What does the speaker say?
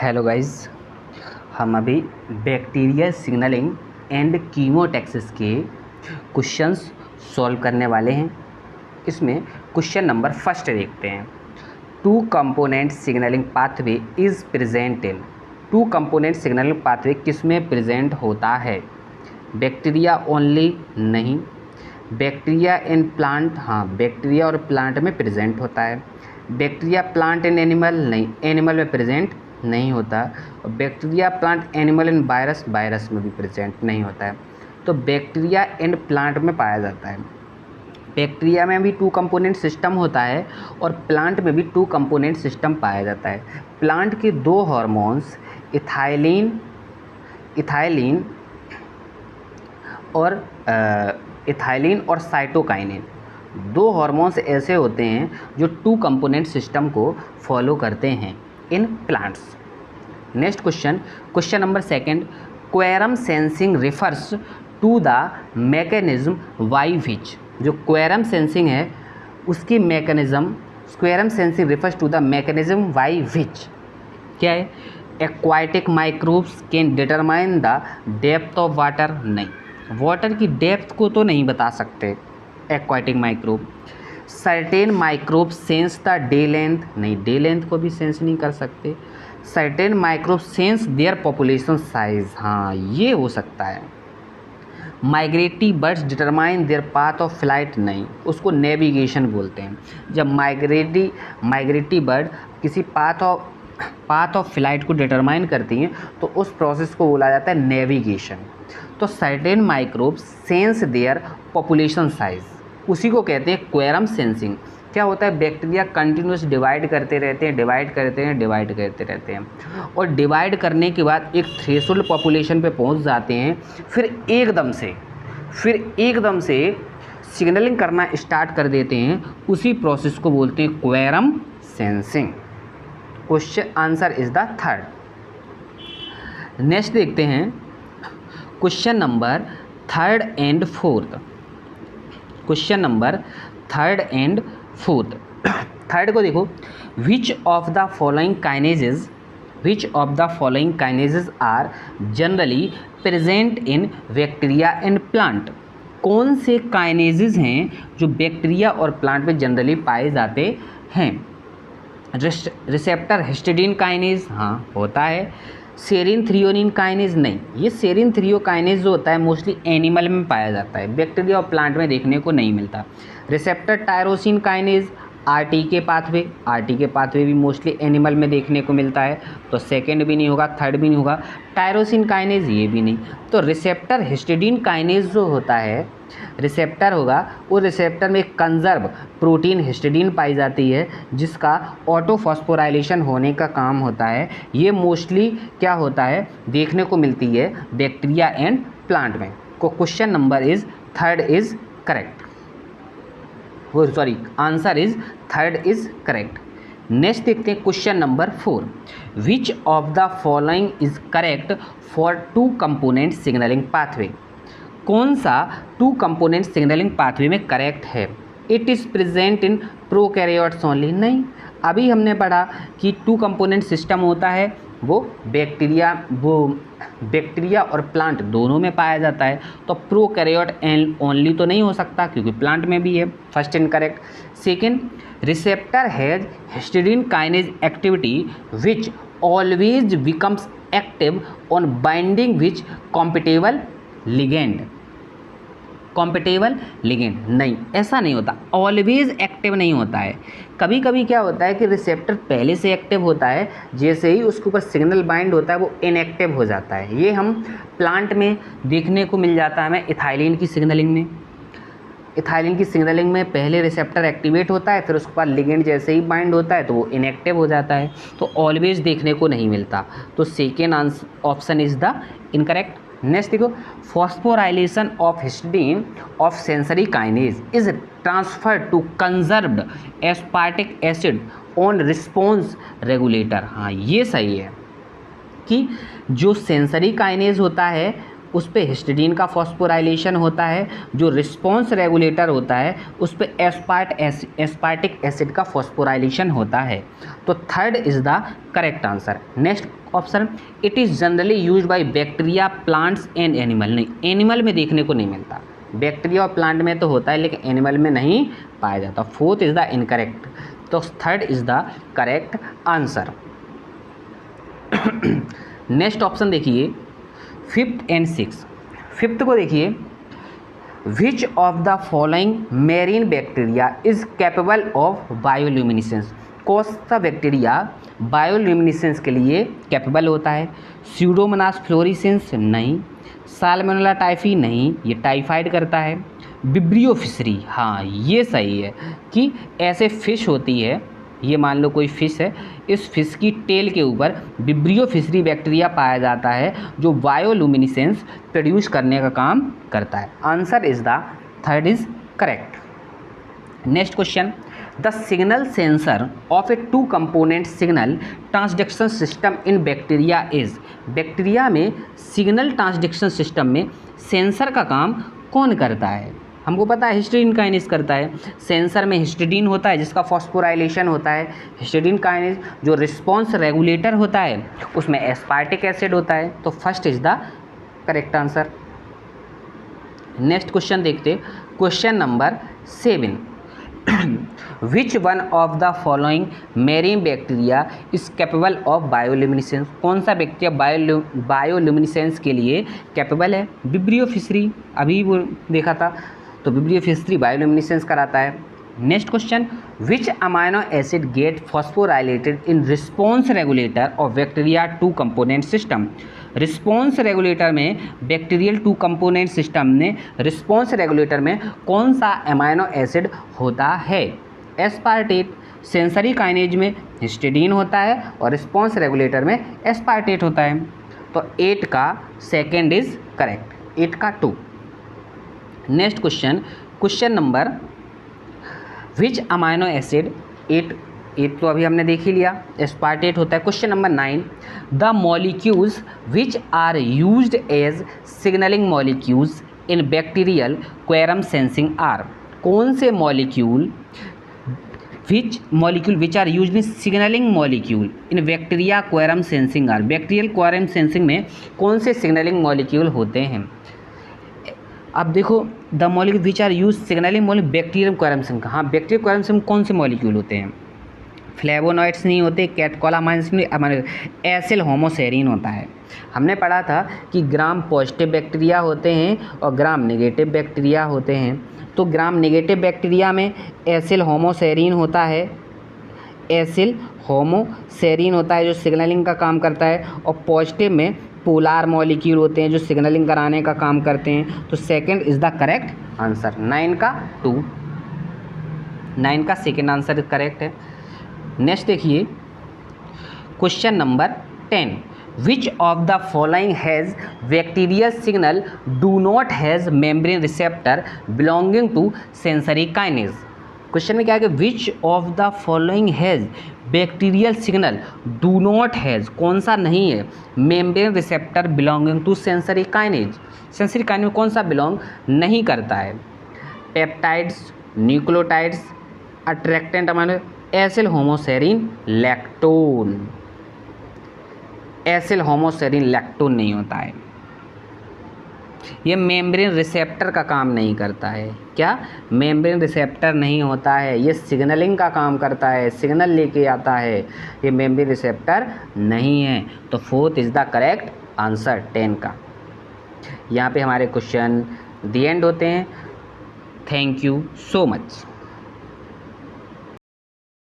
Hello guys, हम अभी bacterial signalling and chemotaxis के क्वेश्चंस सॉल्व करने वाले हैं। इसमें क्वेश्चन नंबर फर्स्ट देखते हैं। Two component signalling pathway is present in. Two component signalling pathway किस में प्रेजेंट होता है? बैक्टीरिया ओनली नहीं, बैक्टीरिया इन प्लांट, हाँ बैक्टीरिया और प्लांट में प्रेजेंट होता है। बैक्टीरिया प्लांट इन एनिमल नहीं, एनिमल में प्रेजेंट नहीं होता। और bacteria plant animal in virus, virus में भी प्रेजेंट नहीं होता है। तो बैक्टीरिया एंड प्लांट में पाया जाता है। बैक्टीरिया में भी टू कंपोनेंट सिस्टम होता है और प्लांट में भी टू कंपोनेंट सिस्टम पाया जाता है। प्लांट के दो हार्मोन्स इथाइलिन और साइटोकाइनिन, दो हार्मोन्स ऐसे होते हैं जो टू कंपोनेंट सिस्टम को फॉलो करते हैं in plants. Next question number second. Quorum sensing refers to the mechanism by which. जो क्वेरम सेंसिंग है उसकी mechanism, quorum sensing refers to the mechanism by which क्या है? Aquatic microbes can determine the depth of water. नहीं, water की depth को तो नहीं बता सकते aquatic microbe. Certain microbe sense the day length. नहीं, डे लेंथ को भी सेंस नहीं कर सकते। Certain microbe sense their population size, हाँ ये हो सकता है। Migratory birds determine there path of flight. नहीं, उसको नेविगेशन बोलते हैं। जब माइग्रेटरी बर्ड किसी पाथ ऑफ फ्लाइट को डिटरमाइन करती हैं तो उस प्रोसेस को बोला जाता है नेविगेशन। तो certain microbe sense their population size, उसी को कहते हैं क्वेरम सेंसिंग। क्या होता है? बैक्टीरिया कंटिन्यूस डिवाइड करते रहते हैं और डिवाइड करने के बाद एक थ्रेशोल्ड पॉपुलेशन पे पहुंच जाते हैं। फिर एकदम से सिग्नलिंग करना स्टार्ट कर देते हैं। उसी प्रोसेस को बोलते हैं quorum sensing. Question answer is the third. Next देखते हैं question number third and fourth. Question number third and fourth. Third को देखो। Which of the following kinases are generally present in bacteria and plant. कौन से kinases हैं जो bacteria और plant में जनरली पाए जाते हैं? रिसेप्टर हिस्टिडीन काइनेज, हाँ होता है। सेरिन थ्रियोनिन काइनेज, नहीं, ये सेरिन थ्रियो काइनेज जो होता है मोस्टली एनिमल में पाया जाता है, बैक्टीरिया और प्लांट में देखने को नहीं मिलता। Receptor tyrosine kinase, RTK pathway भी मोस्टली एनिमल में देखने को मिलता है। तो सेकंड भी नहीं होगा, थर्ड भी नहीं होगा। टायरोसिन काइनेज ये भी नहीं। तो रिसेप्टर हिस्टिडीन काइनेज जो होता है, रिसेप्टर होगा, वो रिसेप्टर में कंजर्व प्रोटीन हिस्टिडीन पाई जाती है जिसका ऑटोफॉस्फोराइलेशन होने का काम होता है। ये मोस्टली क्या होता है? देखने को मिलती है बैक्टीरिया एंड प्लांट में। को question number is third is correct. Answer is third is correct. Next देखते हैं question number 4। Which of the following is correct for two component signalling pathway. कौन सा टू कंपोनेंट सिग्नलिंग पाथवे में correct है? It is present in prokaryotes only. नहीं, अभी हमने पढ़ा कि टू कंपोनेंट सिस्टम होता है, वो बैक्टीरिया और प्लांट दोनों में पाया जाता है। तो प्रोकैरियोट ओनली तो नहीं हो सकता क्योंकि प्लांट में भी है। First incorrect. Second, receptor has histidine kinase activity which always becomes active on binding which compatible ligand. नहीं, ऐसा नहीं होता, ऑलवेज एक्टिव नहीं होता है। कभी कभी क्या होता है कि रिसेप्टर पहले से एक्टिव होता है, जैसे ही उसके ऊपर सिग्नल बाइंड होता है वो इनएक्टिव हो जाता है। ये हम प्लांट में देखने को मिल जाता है हमें इथाइलिन की सिग्नलिंग में पहले रिसेप्टर एक्टिवेट होता है, फिर उसके बाद लिगेंड जैसे ही बाइंड होता है तो वो इनएक्टिव हो जाता है। तो ऑलवेज देखने को नहीं मिलता। तो second option is the incorrect. Next देखो। Phosphorylation of histidine of sensory kinase is transferred to conserved aspartic acid on response regulator. हाँ ये सही है कि जो सेंसरी काइनेज होता है उस पे हिस्टिडीन का फॉस्फोराइलेशन होता है, जो रिस्पॉन्स रेगुलेटर होता है उस पे एस्पार्टिक एसिड का फॉस्फोराइलेशन होता है। तो third is the correct answer. Next option, it is generally used by bacteria, plants and animal. नहीं, एनिमल में देखने को नहीं मिलता, बैक्टीरिया और प्लांट में तो होता है लेकिन एनिमल में नहीं पाया जाता। फोर्थ इज द इनकरेक्ट, तो third is the correct answer. Next option देखिए, फिफ्थ एंड सिक्स। फिफ्थ को देखिए, विच of the following marine bacteria is capable of bioluminescence. कौन सा बैक्टीरिया बायोल्यूमिनेसेंस के लिए कैपेबल होता है? स्यूडोमोनास फ्लोरेसेंस नहीं, साल्मोनेला टाइफी नहीं, ये टाइफाइड करता है। विब्रियो फिशरी, हाँ ये सही है कि ऐसे फिश होती है, ये मान लो कोई फिश है, इस फिश की टेल के ऊपर विब्रियो फिशरी बैक्टीरिया पाया जाता है जो बायोल्यूमिनेसेंस प्रोड्यूस करने का काम करता है। Answer is the third is correct. Next question, the signal sensor of a two component signal transduction system in bacteria is. Bacteria में सिग्नल ट्रांसडक्शन सिस्टम में सेंसर का काम कौन करता है? हमको पता है हिस्टिडीन काइनेज करता है। सेंसर में हिस्टिडीन होता है जिसका फॉस्फोराइलेशन होता है। हिस्टिडीन काइनेज जो रिस्पॉन्स रेगुलेटर होता है उसमें एस्पार्टिक एसिड होता है। तो first is the correct answer. Next question देखते, question number 7। Which one of the following marine bacteria is capable of bioluminescence. कौन सा बैक्टीरिया बायोल्यूमिनेसेंस के लिए कैपेबल है? विब्रियो फिशरी, अभी वो देखा था, तो विब्रियो फिशरी बायोल्यूमिनेसेंस कराता है। Next question, which amino acid get phosphorylated in response regulator of bacteria two component system. Response regulator में बैक्टीरियल टू कंपोनेंट सिस्टम में रिस्पॉन्स रेगुलेटर में कौन सा अमाइनो एसिड होता है? एस्पार्टेट। सेंसरी काइनेज में हिस्टिडीन होता है और रिस्पॉन्स रेगुलेटर में एस्पार्टेट होता है। तो 8 का सेकेंड इज करेक्ट, 8 का 2। नेक्स्ट क्वेश्चन, क्वेश्चन नंबर, विच अमाइनो एसिड, 8 तो अभी हमने देख ही लिया, एस्पार्टेट होता है। Question number 9, the molecules which are used as signalling molecules in bacterial quorum sensing are. कौन से molecule which are used in signalling molecule in bacteria quorum sensing are. Bacterial quorum sensing में कौन से signalling molecule होते हैं? अब देखो, the molecule which are use signalling molecule bacterium quorum sensing. हाँ, बैक्टीरियल क्वेरम सेंसिंग कौन से मॉलिक्यूल होते हैं? फ्लेवोनॉइड्स नहीं होते, कैटकोलामाइन्स नहीं, हमारे एसिल होमोसेरिन होता है। हमने पढ़ा था कि ग्राम पॉजिटिव बैक्टीरिया होते हैं और ग्राम नेगेटिव बैक्टीरिया होते हैं। तो ग्राम नेगेटिव बैक्टीरिया में एसिल होमोसेरिन होता है, एसिल होमोसेरिन होता है जो सिग्नलिंग का काम करता है, और पॉजिटिव में पोलार मॉलिक्यूल होते हैं जो सिग्नलिंग कराने का काम करते हैं। तो second is the correct answer. 9 का 2, 9 का सेकंड आंसर करेक्ट है। नेक्स्ट देखिए, question number 10, which of the following has bacterial signal do not has membrane receptor belonging to sensory kinase. Question में क्या है कि which of the following has bacterial signal do not has, कौन सा नहीं है, membrane receptor belonging to sensory kinase. Sensory kinase में कौन सा बिलोंग नहीं करता है? Peptides, nucleotides, attractant amino, acyl homoserine, lactone. Acyl homoserine lactone नहीं होता है, ये मेम्ब्रेन रिसेप्टर का काम नहीं करता है। क्या? मेम्ब्रेन रिसेप्टर नहीं होता है, ये सिग्नलिंग का काम करता है, सिग्नल लेके आता है, ये मेम्ब्रेन रिसेप्टर नहीं है। तो fourth is the correct answer 10 का। यहाँ पे हमारे क्वेश्चन दी एंड होते हैं। Thank you so much.